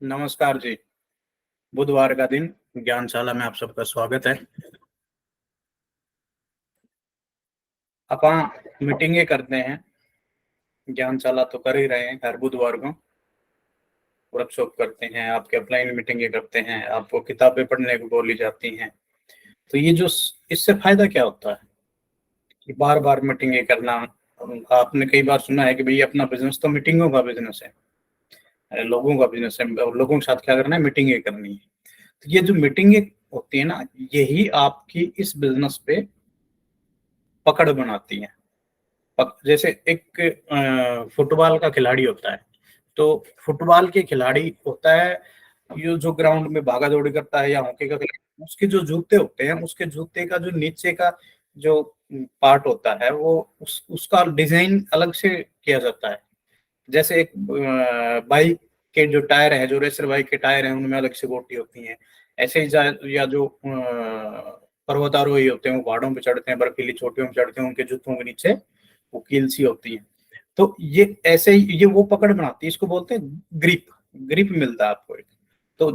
नमस्कार जी। बुधवार का दिन ज्ञानशाला में आप सबका स्वागत है। अपन मीटिंगें करते हैं, ज्ञानशाला तो कर ही रहे हैं। हर बुधवार को वर्कशॉप करते हैं, आपके ऑफलाइन मीटिंगें करते हैं, आपको किताबें पढ़ने को बोली जाती हैं। तो ये जो इससे फायदा क्या होता है कि बार बार मीटिंगें करना। आपने कई बार सुना है कि भाई अपना बिजनेस तो मीटिंगों का बिजनेस है, लोगों का बिजनेस है, और लोगों के साथ क्या करना है, मीटिंगें करनी है। तो ये जो मीटिंगें होती है ना, यही आपकी इस बिजनेस पे पकड़ बनाती है। जैसे एक फुटबॉल का खिलाड़ी होता है, तो फुटबॉल के खिलाड़ी होता है ये जो ग्राउंड में भागा दौड़ी करता है, या हॉकी का खिलाड़ी, उसके जो जूते होते हैं, उसके जूते का जो नीचे का जो पार्ट होता है, वो उसका डिजाइन अलग से किया जाता है। जैसे एक बाइक के जो टायर है, जो रेसर बाइक के टायर हैं, उनमें अलग से गोटी होती है। ऐसे ही या जो पर्वतारोही होते हैं, वो पहाड़ों पे चढ़ते हैं, बर्फीली चोटियों पे चढ़ते हैं, उनके जूतों के नीचे वो कील सी होती है। तो ये ऐसे ही ये वो पकड़ बनाती है, इसको बोलते हैं ग्रिप। ग्रिप मिलता है आपको एक। तो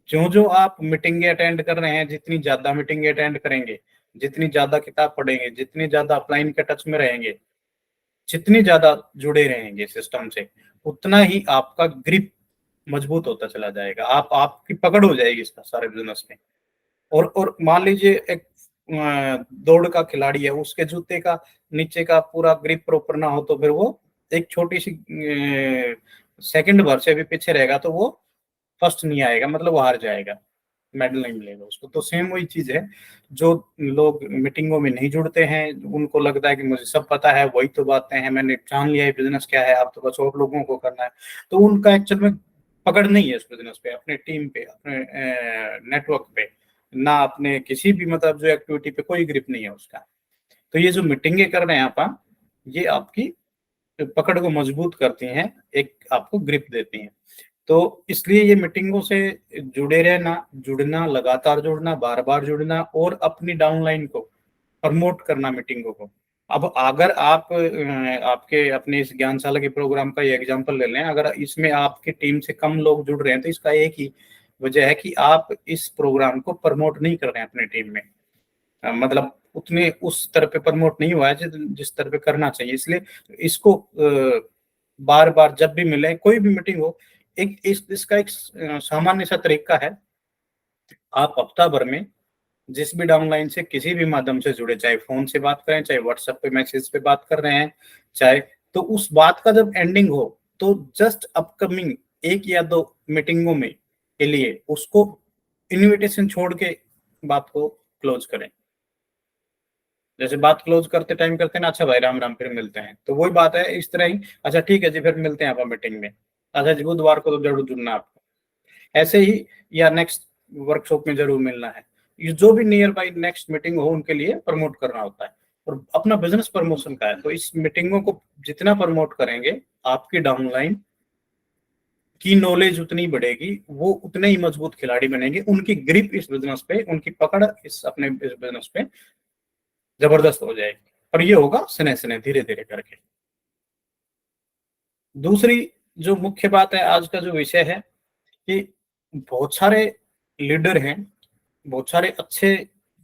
जो जो आप मीटिंग अटेंड कर रहे हैं, जितनी ज्यादा मीटिंग अटेंड करेंगे, जितनी ज्यादा किताब पढ़ेंगे, जितनी ज्यादा अपलाइन के टच में रहेंगे, जितनी ज्यादा जुड़े रहेंगे सिस्टम से, उतना ही आपका ग्रिप मजबूत होता चला जाएगा। आपकी पकड़ हो जाएगी इसका सारे बिजनेस में। और मान लीजिए एक दौड़ का खिलाड़ी है, उसके जूते का नीचे का पूरा ग्रिप प्रॉपर ना हो, तो फिर वो एक छोटी सी सेकंड भर से भी पीछे रहेगा तो वो फर्स्ट नहीं आएगा, मतलब वो हार जाएगा, मेडल नहीं मिलेगा उसको। तो सेम वही चीज है, जो लोग मीटिंगों में नहीं जुड़ते हैं, उनको लगता है कि मुझे सब पता है, वही तो बातें हैं, मैंने जान लिया है बिजनेस क्या है, आप तो बस और लोगों को करना है। तो उनका एक्चुअल में पकड़ नहीं है इस बिजनेस पे, अपने टीम पे, अपने नेटवर्क पे, ना अपने किसी भी मतलब जो एक्टिविटी पे कोई ग्रिप नहीं है उसका। तो ये जो मीटिंगें कर रहे हैं आप, ये आपकी पकड़ को मजबूत करती हैं, एक आपको ग्रिप देती हैं। तो इसलिए ये मीटिंगों से जुड़े रहना, जुड़ना, लगातार जुड़ना, बार बार जुड़ना, और अपनी डाउनलाइन को प्रमोट करना मीटिंगों को। अब अगर आप आपके अपने इस ज्ञानशाला के प्रोग्राम का ये एग्जांपल ले लें, अगर इसमें आपकी टीम से कम लोग जुड़ रहे हैं, तो इसका एक ही वजह है कि आप इस प्रोग्राम को प्रमोट नहीं कर रहे हैं अपनी टीम में। मतलब उतने उस स्तर पे प्रमोट नहीं हुआ है जिस स्तर पे करना चाहिए। इसलिए इसको बार बार जब भी मिले, कोई भी मीटिंग हो, एक इसका एक सामान्य सा तरीका है। आप हफ्ता भर में जिस भी डाउनलाइन से किसी भी माध्यम से जुड़े, चाहे फोन से बात करें, चाहे व्हाट्सएप पे मैसेज पे बात कर रहे हैं, चाहे, तो उस बात का जब एंडिंग हो, तो जस्ट अपकमिंग एक या दो मीटिंगों में के लिए उसको इनविटेशन छोड़ के बात को क्लोज करें। जैसे बात क्लोज करते टाइम करते हैं ना, अच्छा भाई राम राम, फिर मिलते हैं, तो वही बात है इस तरह ही, अच्छा ठीक है जी, फिर मिलते हैं आप मीटिंग में, अच्छा जी बुधवार को तो जरूर जुड़ना आपको, ऐसे ही, या नेक्स्ट वर्कशॉप में जरूर मिलना है। ये जो भी नियर बाई नेक्स्ट मीटिंग हो, उनके लिए प्रमोट करना होता है। और अपना बिजनेस प्रमोशन का है, तो इस मीटिंगों को जितना प्रमोट करेंगे, आपकी डाउनलाइन की नॉलेज उतनी बढ़ेगी, वो उतने ही मजबूत खिलाड़ी बनेंगे, उनकी ग्रिप इस बिजनेस पे, उनकी पकड़ इस अपने इस बिजनेस पे जबरदस्त हो जाएगी। और ये होगा स्ने स्ने, धीरे धीरे करके। दूसरी जो मुख्य बात है, आज का जो विषय है, कि बहुत सारे लीडर हैं, बहुत सारे अच्छे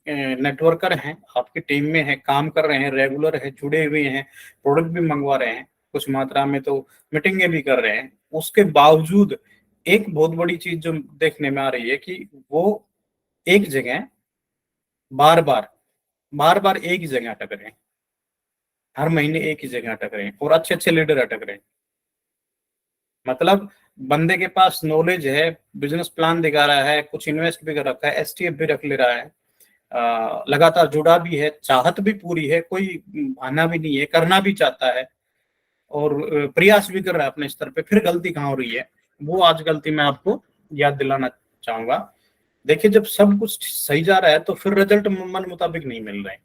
नेटवर्कर हैं, आपकी टीम में है, काम कर रहे हैं, रेगुलर है, जुड़े हुए हैं, प्रोडक्ट भी मंगवा रहे हैं कुछ मात्रा में, तो मीटिंगें भी कर रहे हैं। उसके बावजूद एक बहुत बड़ी चीज जो देखने में आ रही है, कि वो एक जगह बार बार एक ही जगह अटक रहे हैं, हर महीने एक ही जगह अटक रहे हैं, और अच्छे अच्छे लीडर अटक रहे हैं। मतलब बंदे के पास नॉलेज है, बिजनेस प्लान दिखा रहा है, कुछ इन्वेस्ट भी कर रखा है, एसटीएफ भी रख ले रहा है, लगातार जुड़ा भी है, चाहत भी पूरी है, कोई बहाना भी नहीं है, करना भी चाहता है, और प्रयास भी कर रहा है अपने स्तर पे, फिर गलती कहाँ हो रही है, वो आज गलती मैं आपको याद दिलाना चाहूंगा। देखिए जब सब कुछ सही जा रहा है तो फिर रिजल्ट मन मुताबिक नहीं मिल रहे हैं।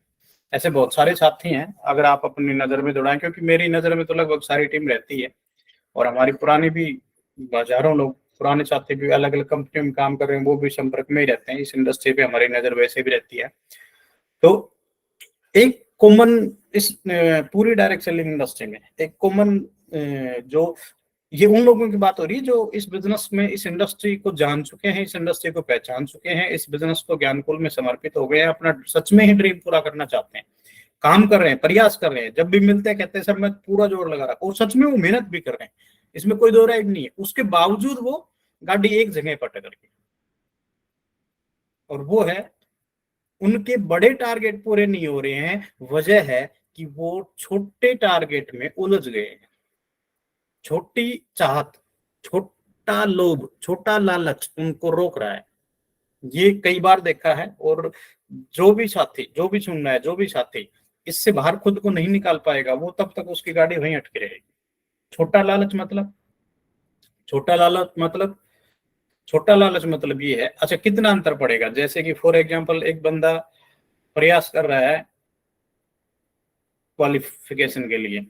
ऐसे बहुत सारे साथी हैं, अगर आप अपनी नजर में दौड़ाएं, क्योंकि मेरी नजर में तो लगभग सारी टीम रहती है, और हमारी पुरानी भी हजारों लोग पुराने साथी भी अलग अलग कंपनियों में काम कर रहे हैं, वो भी संपर्क में ही रहते हैं। इस इंडस्ट्री पे हमारी नजर वैसे भी रहती है। तो एक कॉमन इस पूरी डायरेक्ट सेलिंग इंडस्ट्री में एक कॉमन जो ये उन लोगों की बात हो रही है जो इस बिजनेस में, इस इंडस्ट्री को जान चुके हैं, इस इंडस्ट्री को पहचान चुके हैं, इस बिजनेस को ज्ञानकुल में समर्पित हो गए हैं, अपना सच में ही ड्रीम पूरा करना चाहते हैं, काम कर रहे हैं, प्रयास कर रहे हैं, जब भी मिलते हैं कहते हैं सर मैं पूरा जोर लगा रहा हूं, और सच में वो मेहनत भी कर रहे हैं, इसमें कोई दो राय नहीं है। उसके बावजूद वो गाड़ी एक जगह पर टकर गई, और वो है उनके बड़े टारगेट पूरे नहीं हो रहे हैं। वजह है कि वो छोटे टारगेट में उलझ गए हैं। छोटी चाहत, छोटा लोभ, छोटा लालच उनको रोक रहा है। ये कई बार देखा है। और जो भी साथी, जो भी सुन रहा है, जो भी साथी इससे बाहर खुद को नहीं निकाल पाएगा, वो तब तक उसकी गाड़ी वहीं अटकी रहेगी। छोटा लालच मतलब, छोटा लालच मतलब, छोटा लालच मतलब ये है, अच्छा कितना अंतर पड़ेगा। जैसे कि फॉर एग्जांपल एक बंदा प्रयास कर रहा है क्वालिफिकेशन के लिए,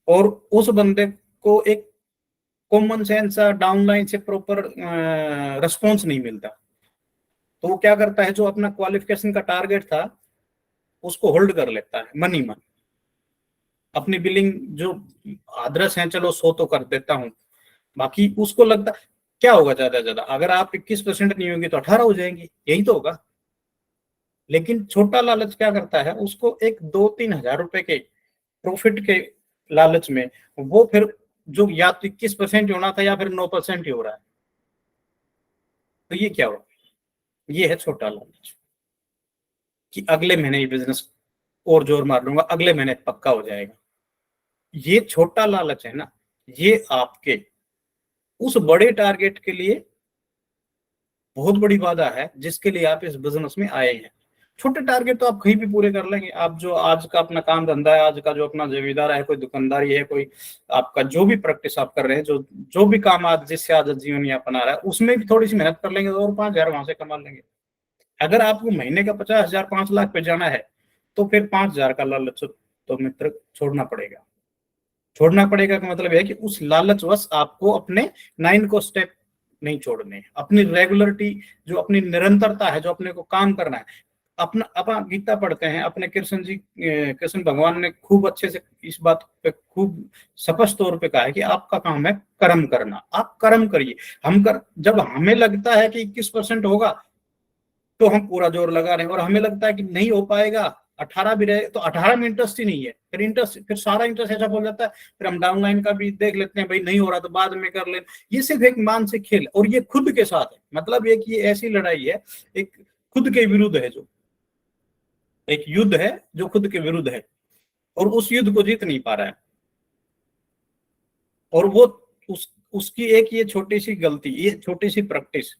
और उस बंदे को एक कॉमन सेंस डाउनलाइन से प्रॉपर रिस्पॉन्स नहीं मिलता, तो वो क्या करता है, जो अपना क्वालिफिकेशन का टारगेट था उसको होल्ड कर लेता है मन ही मन। अपनी बिलिंग जो आदर्श है चलो 100 तो कर देता हूं, बाकी उसको लगता क्या होगा, ज्यादा ज्यादा अगर आप 21% नहीं होंगे तो 18 हो जाएंगी, यही तो होगा। लेकिन छोटा लालच क्या करता है, उसको एक 2-3 हज़ार रुपए के प्रॉफिट के लालच में वो फिर जो या तो 21% होना था या फिर 9% ही हो रहा है, तो ये क्या हुआ, ये है छोटा लालच कि अगले महीने ये बिजनेस और जोर मार लूंगा, अगले महीने पक्का हो जाएगा। ये छोटा लालच है ना, ये आपके उस बड़े टारगेट के लिए बहुत बड़ी बाधा है जिसके लिए आप इस बिजनेस में आए हैं। छोटे टारगेट तो आप कहीं भी पूरे कर लेंगे। आप जो आज का अपना काम धंधा है, आज का जो अपना जमींदार है, कोई दुकानदारी है, कोई आपका जो भी प्रैक्टिस आप कर रहे हैं, जो जो भी काम आज जिससे आज जीवन यापन आ रहा है, उसमें भी थोड़ी सी मेहनत कर लेंगे और 5 हज़ार वहां से कमा लेंगे। अगर आपको महीने का 50 हज़ार 5 लाख पे जाना है तो फिर 5 हज़ार का लालच तो मित्र छोड़ना पड़ेगा। छोड़ना पड़ेगा का मतलब है कि उस लालचवश आपको अपने 9 को स्टेप नहीं छोड़ने, अपनी रेगुलरिटी, जो अपनी निरंतरता है, जो अपने को काम करना है। अपना अपन गीता पढ़ते हैं, अपने कृष्ण जी, कृष्ण भगवान ने खूब अच्छे से इस बात पे खूब स्पष्ट तौर पे कहा है कि आपका काम है कर्म करना, आप कर्म करिए। हम कर जब हमें लगता है कि 21% होगा तो हम पूरा जोर लगा रहे हैं, और हमें लगता है कि नहीं हो पाएगा, 18 भी रहे तो 18 में इंटरेस्ट ही नहीं है, फिर इंटरेस्ट, फिर सारा इंटरेस्ट ऐसा हो जाता है, फिर हम डाउनलाइन का भी देख लेते हैं, भाई नहीं हो रहा तो बाद में कर ले। ये सिर्फ एक मानसिक खेल, और ये खुद के साथ है, मतलब एक ये ऐसी लड़ाई है, एक खुद के विरुद्ध है, जो एक युद्ध है जो खुद के विरुद्ध है, और उस युद्ध को जीत नहीं पा रहा है। और वो उसकी एक ये छोटी सी गलती, ये छोटी सी प्रैक्टिस,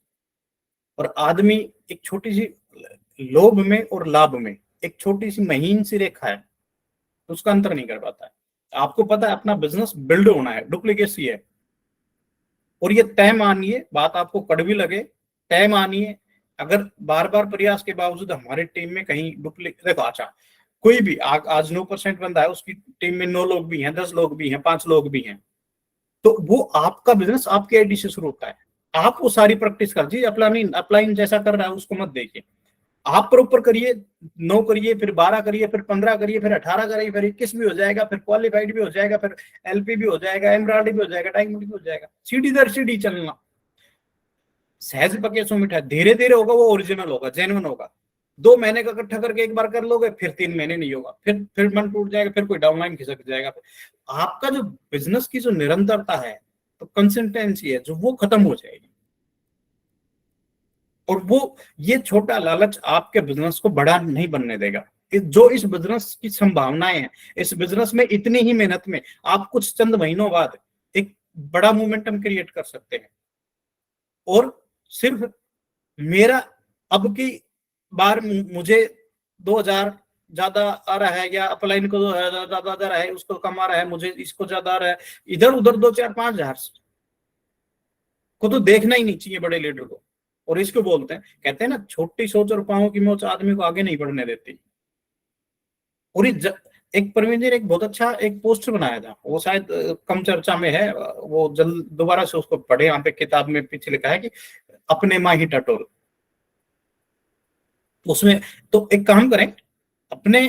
और आदमी एक छोटी सी लोभ में और लाभ में एक छोटी सी महीन सी रेखा है, उसका अंतर नहीं कर पाता है। आपको पता है अपना बिजनेस बिल्ड होना है, डुप्लीकेसी है, और ये तय मानिए, बात आपको कड़वी लगे, तय मानिए, अगर बार बार प्रयास के बावजूद हमारी टीम में कहीं डुप्लीकेट, देखो अच्छा कोई भी आज 9% बंदा है, उसकी टीम में 9 लोग भी हैं, 10 लोग भी हैं, 5 लोग भी हैं, तो वो आपका बिजनेस आपके आईडी से शुरू होता है। आप वो सारी प्रैक्टिस कर दीजिए, अपलाइन अपलाइन जैसा कर रहा है उसको मत देखिए, आप प्रॉपर करिए, 9 करिए, फिर 12 करिए, फिर 15 करिए, फिर 18 करिए, फिर 21 भी हो जाएगा, फिर क्वालिफाइड भी हो जाएगा, फिर एलपी भी हो जाएगा, एमराल्ड भी हो जाएगा, डायमंड भी हो जाएगा, सीढ़ी दर सीढ़ी चलना, सहज पके सो मिठा, धीरे धीरे होगा, वो ओरिजिनल होगा, जेन्युइन होगा। 2 महीने का इकट्ठा करके एक बार कर लोगे, फिर 3 महीने नहीं होगा, फिर मन टूट जाएगा, फिर कोई डाउनलाइन खिसक जाएगा। आपका जो बिजनेस की जो निरंतरता है, तो कंसिस्टेंसी है, जो वो खत्म हो जाएगी। और वो ये छोटा लालच आपके बिजनेस को बड़ा नहीं बनने देगा। जो इस बिजनेस की संभावनाएं हैं, इस बिजनेस में इतनी ही मेहनत में आप कुछ चंद महीनों बाद एक बड़ा मोमेंटम क्रिएट कर सकते हैं। और सिर्फ मेरा अब की बार मुझे 2,000 ज्यादा आ रहा है, या अपलाइन को 2,000 ज्यादा आ रहा है, उसको कम आ रहा है, मुझे इसको ज्यादा आ रहा है, इधर उधर 2, 4, 5 हज़ार को तो देखना ही नहीं चाहिए बड़े लीडर को। और इसको बोलते हैं, कहते हैं ना, छोटी सोच और पांव की मोच आदमी को आगे नहीं बढ़ने देती। और एक प्रवीण जी ने एक बहुत अच्छा एक पोस्टर बनाया था, वो शायद कम चर्चा में है, वो जल्द दोबारा से उसको पढ़े। यहाँ पे किताब में पीछे लिखा है कि अपने माँ ही टटोल। उसमें तो एक काम करें, अपने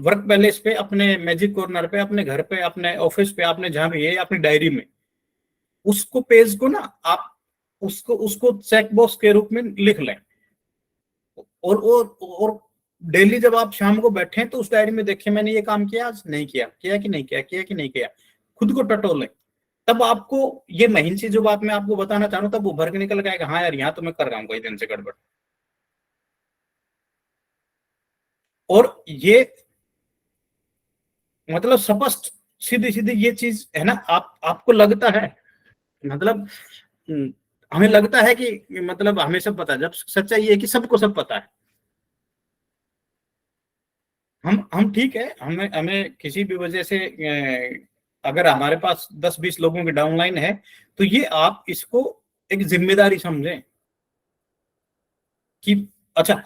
वर्क पैलेस पे, अपने मैजिक कॉर्नर पे, अपने घर पे, अपने ऑफिस पे, आपने जहां भी है, अपनी डायरी में उसको पेज को ना आप उसको उसको चेक बॉक्स के रूप में लिख लें। और डेली जब आप शाम को बैठे तो उस डायरी में देखें मैंने ये काम किया, आज नहीं किया, किया कि नहीं किया, किया कि नहीं किया, खुद को टटोलें। तब आपको ये महीन सी जो बात मैं आपको बताना चाह रहा हूं, तब वो भर के निकल गया, हाँ यार यहाँ तो मैं कर रहा हूँ कई दिन से गड़बड़। और ये मतलब स्पष्ट सीधी सीधी ये चीज है ना, आपको लगता है, मतलब हमें लगता है कि मतलब हमें सब पता है, जब सच्चाई ये है कि सबको सब पता है। हम ठीक है, हमें हमें किसी भी वजह से अगर हमारे पास 10-20 लोगों की डाउनलाइन है, तो ये आप इसको एक जिम्मेदारी समझें कि अच्छा,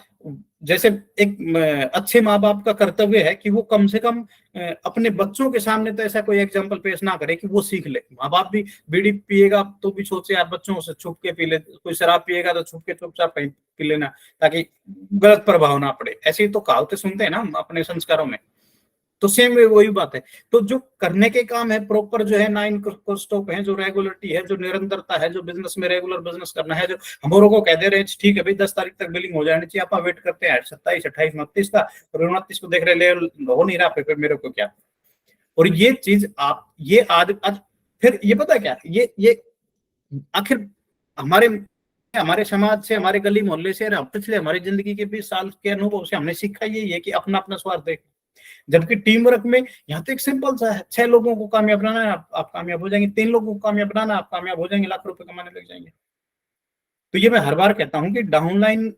जैसे एक अच्छे माँ बाप का कर्तव्य है कि वो कम से कम अपने बच्चों के सामने तो ऐसा कोई एग्जाम्पल पेश ना करे कि वो सीख ले। माँ बाप भी बीड़ी पिएगा तो भी सोचे यार बच्चों से छुप के पी ले, कोई शराब पिएगा तो छुप के चुपचाप कहीं पी लेना, ताकि गलत प्रभाव ना पड़े। ऐसे ही तो कहावतें सुनते हैं ना हम अपने संस्कारों में। तो सेम वे वही बात है। तो जो करने के काम है प्रॉपर, जो है 9 स्टॉप है, जो रेगुलरिटी है, जो निरंतरता है, जो बिजनेस में रेगुलर बिजनेस करना है, जो हम को कह दे रहे हैं ठीक है भाई 10 तारीख तक बिलिंग हो जानी चाहिए, आप वेट करते हैं 27, 28, 29 का, और 29 को देख रहे ले हो नहीं रहा, फिर मेरे को क्या। और ये चीज आप ये आज फिर ये पता क्या, ये आखिर हमारे हमारे समाज से, हमारे गली मोहल्ले से, पिछले हमारी जिंदगी के 20 साल के अनुभव से हमने सीखा यही है कि अपना अपना स्वार्थ देख। जबकि टीम वर्क में यहाँ तो एक सिंपल सा है, 6 लोगों को कामयाब बनाना है, आप कामयाब हो जाएंगे, 3 लोगों को कामयाब बनाना, आप कामयाब हो जाएंगे, लाख रुपए कमाने लग जाएंगे। तो ये मैं हर बार कहता हूँ कि डाउनलाइन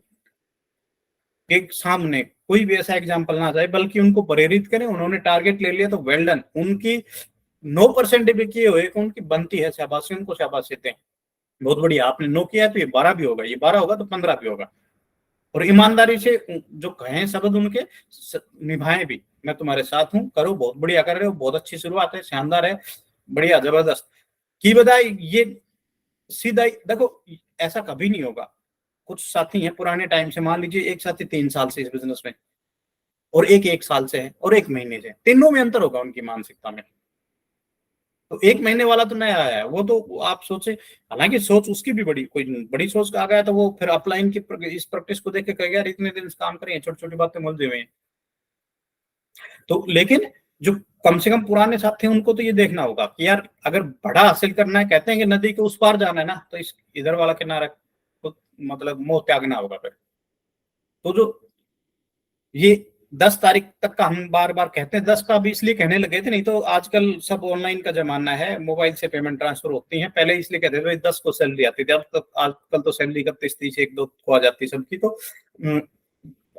के सामने कोई भी ऐसा एग्जाम्पल ना जाए, बल्कि उनको प्रेरित करें। उन्होंने टारगेट ले लिया तो वेल डन, उनकी 9% भी किए हुए उनकी बनती है शाबाशी, उनको शाबाशी दें, बहुत बढ़िया। आपने 9 किया है तो ये 12 भी होगा, ये 12 होगा तो 15 भी होगा। और ईमानदारी से जो कहें शब्द उनके निभाएं भी, मैं तुम्हारे साथ हूं, करो, बहुत बढ़िया कर रहे हो, बहुत अच्छी शुरुआत है, शानदार है, बढ़िया, जबरदस्त की बधाई। ये सीधा देखो, ऐसा कभी नहीं होगा। कुछ साथी हैं पुराने टाइम से, मान लीजिए एक साथी 3 साल से इस बिजनेस में, और एक साल से है, और 1 महीने से, तीनों में अंतर होगा उनकी मानसिकता में। तो 1 महीने वाला तो नया आया है, वो तो आप सोचे, हालांकि सोच उसकी भी बड़ी, कोई बड़ी सोच का आ गया तो वो फिर अपलाइन की इस प्रैक्टिस को देख के कहेगा यार इतने दिन काम करें, छोटी छोटी बातें मुलझे हुए हैं। तो लेकिन जो कम से कम पुराने साथी हैं उनको तो ये देखना होगा कि यार अगर बड़ा हासिल करना है, कहते हैं कि नदी के उस पार जाना है ना, तो इस इधर वाला किनारा तो मतलब मोह त्यागना होगा फिर। तो जो ये 10 तारीख तक का हम बार बार कहते हैं, 10 का भी इसलिए कहने लगे थे, नहीं तो आजकल सब ऑनलाइन का जमाना है, मोबाइल से पेमेंट ट्रांसफर होती है। पहले इसलिए कहते थे 10 को सैलरी आती थी, अब तक आजकल तो सैलरी 31, 30, 1, 2 को आ जाती है सबकी। तो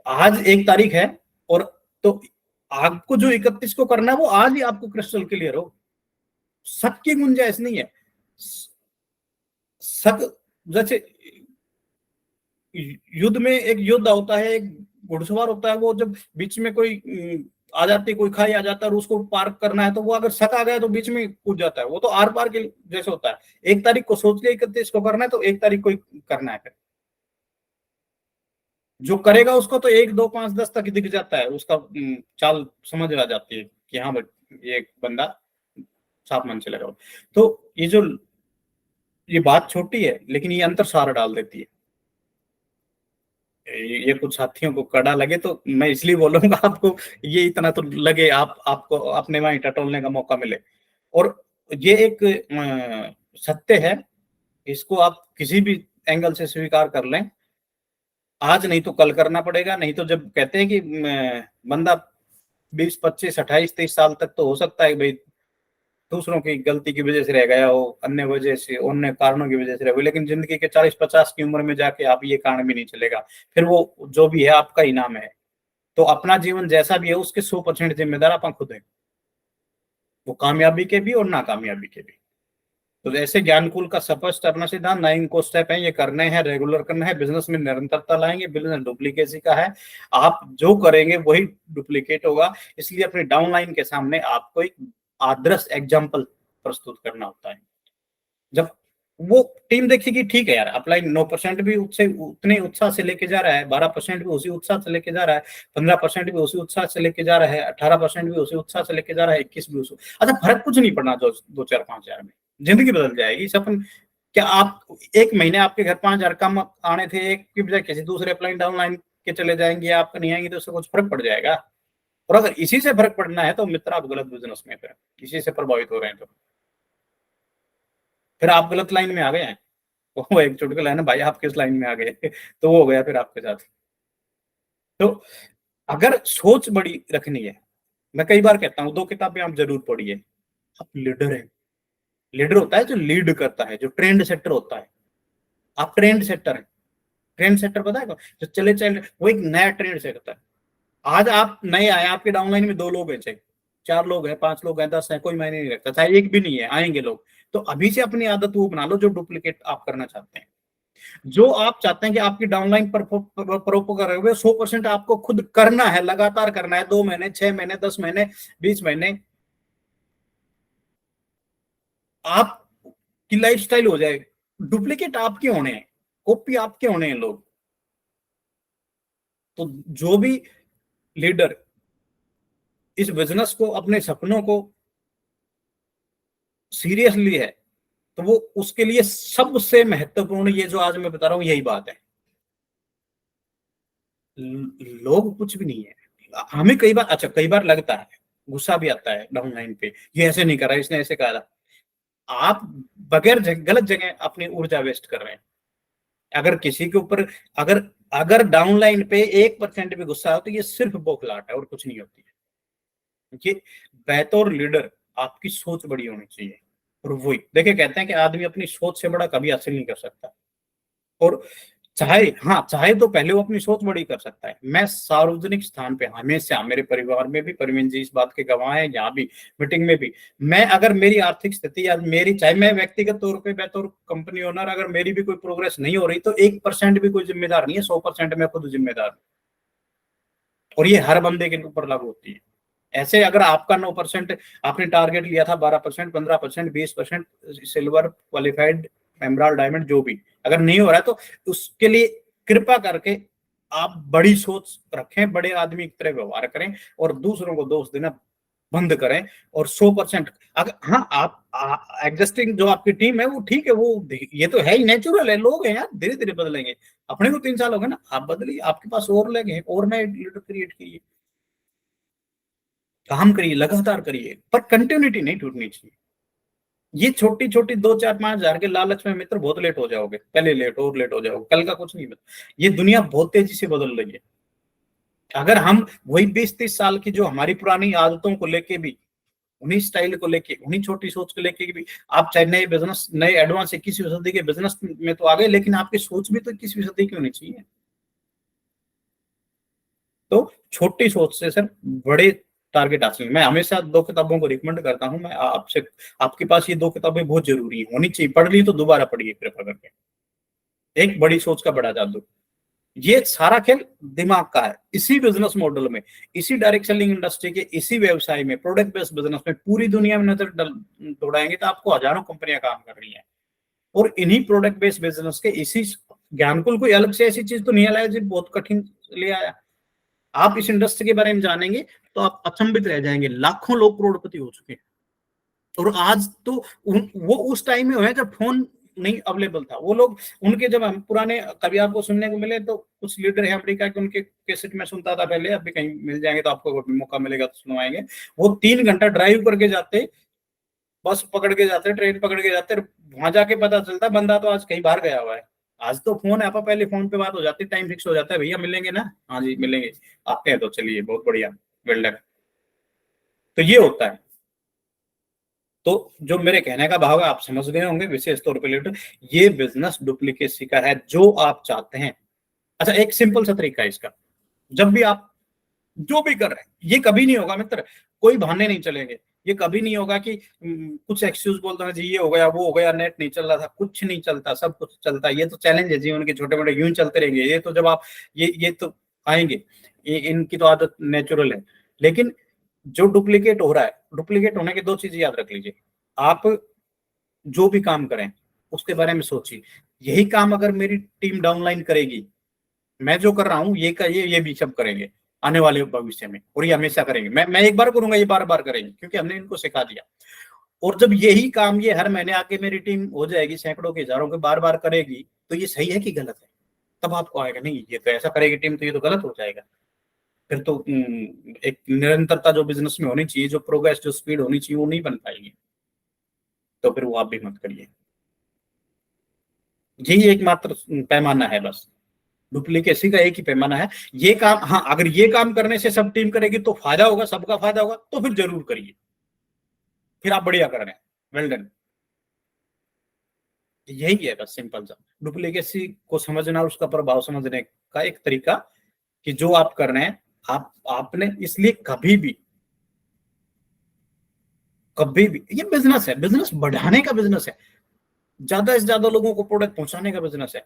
आज 1 तारीख है, और तो आपको जो 31 को करना है वो आज ही आपको क्रिस्टल क्लियर हो, शक की गुंजाइश नहीं है। शक, जैसे युद्ध में एक योद्धा होता है, एक घुड़सवार होता है, वो जब बीच में कोई आ जाती, कोई खाई आ जाता है और उसको पार करना है, तो वो अगर शक आ गया तो बीच में कूद जाता है, वो तो आर पार के जैसे होता है। 1 तारीख को सोच के 31 को करना है तो 1 तारीख को ही करना है। फिर जो करेगा उसको तो 1, 2, 5, 10 तक दिख जाता है, उसका चाल समझ आ जाती है कि हाँ भाई ये बंदा साफ मन से लगा। तो ये बात छोटी है, लेकिन ये अंतर सारा डाल देती है। ये कुछ साथियों को कड़ा लगे तो मैं इसलिए बोलूंगा आपको, ये इतना तो लगे, आपको अपने वहां टटोलने का मौका मिले। और ये एक सत्य है, इसको आप किसी भी एंगल से स्वीकार कर लें, आज नहीं तो कल करना पड़ेगा। नहीं तो जब कहते हैं कि बंदा 20, 25, 28, 30 साल तक तो हो सकता है भाई दूसरों की गलती की वजह से रह गया हो, अन्य वजह से, अन्य कारणों की वजह से रह गया, लेकिन जिंदगी के 40-50 की उम्र में जाके आप ये कारण भी नहीं चलेगा, फिर वो जो भी है आपका ही नाम है। तो अपना जीवन जैसा भी है उसके 100% जिम्मेदार आप खुद है, वो कामयाबी के भी और नाकामयाबी के भी। तो ऐसे ज्ञानकुल का स्पष्ट अपना सिद्धांत 9 को स्टेप है, ये करने हैं, रेगुलर करना है, बिजनेस में निरंतरता लाएंगे, बिजनेस डुप्लीकेसी का है, आप जो करेंगे वही डुप्लीकेट होगा। इसलिए अपने डाउनलाइन के सामने आपको एक आदर्श एग्जाम्पल प्रस्तुत करना होता है। जब वो टीम देखेगी ठीक है यार अपलाइन 9% भी उससे उतने उत्साह से लेके जा रहा है, 12% भी उसी उत्साह से लेके जा रहा है, 15% भी उसी उत्साह से लेके जा रहा है, 18% भी उसी उत्साह से लेके जा रहा है, 21 भी उसी, अच्छा फर्क कुछ नहीं पड़ना, 2 4 5 हजार में जिंदगी बदल जाएगी। सपन क्या आप एक महीने आपके घर 5 हजार कम आने थे, एक की बजाय किसी दूसरे अपलाइन डाउनलाइन के चले जाएंगे, आपका नहीं आएंगे, तो उससे कुछ फर्क पड़ जाएगा। और अगर इसी से फर्क पड़ना है तो मित्र आप गलत बिजनेस में, फिर इसी से प्रभावित हो रहे हैं तो फिर आप गलत लाइन में आ गए हैं। वो एक चुटकुला है ना, भाई आप किस लाइन में आ गए तो वो हो गया फिर आपके साथ। तो अगर सोच बड़ी रखनी है, मैं कई बार कहता हूँ 2 किताबें आप जरूर पढ़िए। आप लीडर है, लीडर होता है जो लीड करता है, जो ट्रेंड सेटर होता है। आप ट्रेंड सेटर है, ट्रेंड सेटर पता है जो चले चले वो एक नया ट्रेंड सेटर है। आज आप नए आए, आपके डाउनलाइन में 2 लोग हैं, चाहे 4 लोग हैं, 5 लोग हैं, 10 हैं, कोई मायने नहीं रखता, चाहे एक भी नहीं है, आएंगे लोग। तो अभी से अपनी आदत वो बना लो जो डुप्लीकेट आप करना चाहते हैं। जो आप चाहते हैं कि आपकी डाउनलाइन पर प्रोपोगर हुए 100% आपको खुद करना है, लगातार करना है, 2 महीने, 6 महीने, 10 महीने, 20 महीने, आप की लाइफस्टाइल हो जाए। डुप्लीकेट आपके होने हैं, कॉपी आपके होने हैं लोग। तो जो भी लीडर इस बिजनेस को, अपने सपनों को सीरियसली है, तो वो उसके लिए सबसे महत्वपूर्ण ये जो आज मैं बता रहा हूं यही बात है। लोग कुछ भी नहीं है। हमें कई बार, अच्छा कई बार लगता है, गुस्सा भी आता है डाउनलाइन पे, ये ऐसे नहीं कर रहा, इसने ऐसे कहा था। आप बगैर गलत जगह अपनी ऊर्जा वेस्ट कर रहे हैं। अगर किसी के ऊपर, अगर अगर डाउनलाइन पे 1% भी गुस्सा हो तो ये सिर्फ बौखलाहट है और कुछ नहीं होती है। ये बतौर लीडर आपकी सोच बड़ी होनी चाहिए। और वही देखिए, कहते हैं कि आदमी अपनी सोच से बड़ा कभी हासिल नहीं कर सकता। और चाहे, हाँ चाहे तो पहले वो अपनी सोच बड़ी कर सकता है। मैं सार्वजनिक स्थान पे हमेशा, मेरे परिवार में भी, परवीन जी इस बात के गवाह हैं, यहाँ भी मीटिंग में भी, मैं अगर मेरी आर्थिक स्थिति या मेरी, चाहे मैं व्यक्तिगत तौर पे बतौर कंपनी ओनर, अगर मेरी भी कोई प्रोग्रेस नहीं हो रही तो 1% भी कोई जिम्मेदार नहीं है, 100% मैं खुद जिम्मेदार हूँ। और ये हर बंदे के ऊपर लागू होती है। ऐसे अगर आपका 9% आपने टारगेट लिया था, 12%, 15%, 20% सिल्वर क्वालिफाइड, एमराल्ड, डायमंड, जो भी अगर नहीं हो रहा है तो उसके लिए कृपा करके आप बड़ी सोच रखें, बड़े आदमी की तरह व्यवहार करें और दूसरों को दोष देना बंद करें। और 100% अगर, हाँ आप एग्जिस्टिंग जो आपकी टीम है वो ठीक है, वो ये तो है ही, नेचुरल है, लोग हैं यार, धीरे धीरे बदलेंगे। अपने को 3 साल हो गए ना, आप बदलिए, आपके पास और लगे और नए लीडर क्रिएट कीजिए, काम करिए, लगातार करिए, पर कंटिन्यूटी नहीं टूटनी चाहिए। ये छोटी छोटी 2 4 5 हजार के लालच में मित्र बहुत लेट हो जाओगे, पहले लेट और लेट हो जाओगे, कल का कुछ नहीं। ये दुनिया बहुत तेजी से बदल रही है। अगर हम वही 20 30 साल की जो हमारी पुरानी आदतों को लेके भी, उन्हीं स्टाइल को लेके, उन्हीं छोटी सोच को लेके भी, आप चाहे नए बिजनेस, नए एडवांस 21वीं सदी के बिजनेस में तो आ गए, लेकिन आपकी सोच भी तो 21वीं सदी की होनी चाहिए। तो छोटी सोच से सर बड़े टारगेट हासिल, मैं हमेशा 2 किताबों को रिकमेंड करता हूं। मैं आपसे, आपके पास ये 2 किताबें बहुत जरूरी होनी चाहिए, पढ़ ली तो दोबारा पढ़िए कृपा करके। एक बड़ी सोच का बड़ा जादू, ये सारा खेल दिमाग का है। इसी बिजनेस मॉडल में, इसी डायरेक्ट सेलिंग इंडस्ट्री के, इसी व्यवसाय में, प्रोडक्ट बेस्ड बिजनेस में पूरी दुनिया में नजर दौड़ाएंगे तो आपको हजारों कंपनियां काम कर रही हैं। और इन्हीं प्रोडक्ट बेस्ड बिजनेस के इसी ज्ञानकुल कोई अलग से ऐसी चीज तो नहीं लाया जो बहुत कठिन ले आया। आप इस इंडस्ट्री के बारे में जानेंगे तो आप अचंभित रह जाएंगे, लाखों लोग करोड़पति हो चुके हैं। और आज तो वो उस टाइम में हुए जब फोन नहीं अवेलेबल था। वो लोग, उनके जब हम पुराने कभी आपको सुनने को मिले तो कुछ लीडर है अमेरिका के, उनके कैसेट में सुनता था पहले, अभी कहीं मिल जाएंगे तो आपको मौका मिलेगा तो सुनवाएंगे। वो 3 घंटा ड्राइव करके जाते, बस पकड़ के जाते, ट्रेन पकड़ के जाते, वहां जाके पता चलता बंदा तो आज कहीं बाहर गया हुआ है। आज तो फोन है, आप पहले फोन पे बात हो जाती, टाइम फिक्स हो जाता है, भैया मिलेंगे ना, हाँ जी मिलेंगे, आते हैं, तो चलिए बहुत बढ़िया, वेल डन। तो ये होता है। तो जो मेरे कहने का भाव है आप समझ गए होंगे, विशेष तौर पे लीडर, ये बिजनेस डुप्लीकेसी का है जो आप चाहते हैं। अच्छा एक सिंपल सा तरीका है इसका, जब भी आप जो भी कर रहे हैं, ये कभी नहीं होगा मित्र, कोई बहाने नहीं चलेंगे। ये कभी नहीं होगा कि कुछ एक्सक्यूज बोलते हैं जी ये हो गया वो हो गया, नेट नहीं चल रहा था, कुछ नहीं चलता, सब कुछ चलता है। ये तो चैलेंज है जीवन के, छोटे मोटे यूं ही चलते रहेंगे। ये तो जब आप ये तो आएंगे, इनकी तो आदत नेचुरल है। लेकिन जो डुप्लीकेट हो रहा है, डुप्लीकेट होने की दो चीजें याद रख लीजिए। आप जो भी काम करें उसके बारे में सोचिए, यही काम अगर मेरी टीम डाउनलाइन करेगी, मैं जो कर रहा हूँ ये का ये भी सब करेंगे आने वाले भविष्य में, और ये हमेशा करेंगे। मैं एक बार करूंगा, ये बार बार करेंगे, क्योंकि हमने इनको सिखा दिया। और जब यही काम ये हर महीने आके मेरी टीम हो जाएगी, सैकड़ों के हजारों के बार बार करेगी, तो ये सही है कि गलत है? तब आपको आएगा नहीं ये तो ऐसा करेगी टीम, तो ये तो गलत हो जाएगा। फिर तो एक निरंतरता जो बिजनेस में होनी चाहिए, जो प्रोग्रेस, जो स्पीड होनी चाहिए, वो नहीं बन पाएगी। तो फिर वो आप भी मत करिए। यही एकमात्र पैमाना है बस, डुप्लीकेसी का एक ही पैमाना है। ये काम, हाँ, अगर ये काम करने से सब टीम करेगी तो फायदा होगा, सबका फायदा होगा, तो फिर जरूर करिए, फिर आप बढ़िया कर रहे हैं, वेल डन। यही है बस, सिंपल सा। डुप्लीकेसी को समझना और उसका प्रभाव समझने का एक तरीका, कि जो आप कर रहे हैं, आपने इसलिए कभी भी ये बिजनेस है, बिजनेस बढ़ाने का बिजनेस है, ज्यादा से ज्यादा लोगों को प्रोडक्ट पहुंचाने का बिजनेस है।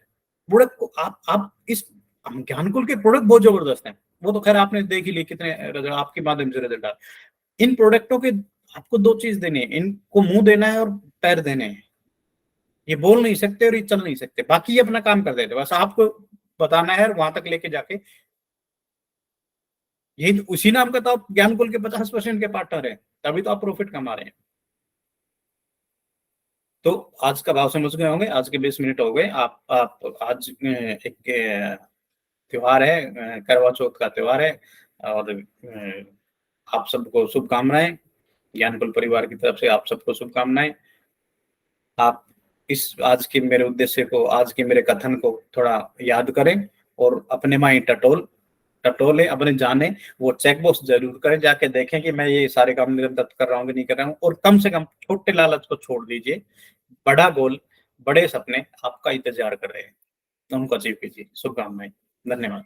प्रोडक्ट को आप इस, हम ज्ञानकुल के प्रोडक्ट बहुत जबरदस्त हैं, वो तो खैर आपने देख ही लिए कितने रिजल्ट आपके माध्यम से रिजल्ट आए। इन प्रोडक्टों के आपको दो चीज देनी है, इनको मुंह देना है और पैर देने हैं। ये बोल नहीं सकते और ये चल नहीं सकते, बाकी ये अपना काम कर देते, बस आपको बताना है और वहां तक लेके जाके। यही तो, उसी नाम का तो आप ज्ञानकुल के 50% के पार्टनर है, तभी तो आप प्रॉफिट कमा रहे हैं। तो आज का भाव समझ गए होंगे, आज के 20 मिनट हो गए। आप आज एक त्योहार है, करवा चौथ का त्योहार है, और आप सबको शुभकामनाएं, ज्ञानकुल परिवार की तरफ से आप सबको शुभकामनाएं। आप इस आज के मेरे उद्देश्य को, आज के मेरे कथन को थोड़ा याद करें, और अपने माई टटोले अपने जाने, वो चेक बॉक्स जरूर करें, जाके देखें कि मैं ये सारे काम निरंतर कर रहा हूँ कि नहीं कर रहा हूँ। और कम से कम छोटे लालच को छोड़ दीजिए, बड़ा गोल, बड़े सपने आपका इंतजार कर रहे हैं, उनको अचीव कीजिए। शुभकामनाएं, धन्यवाद।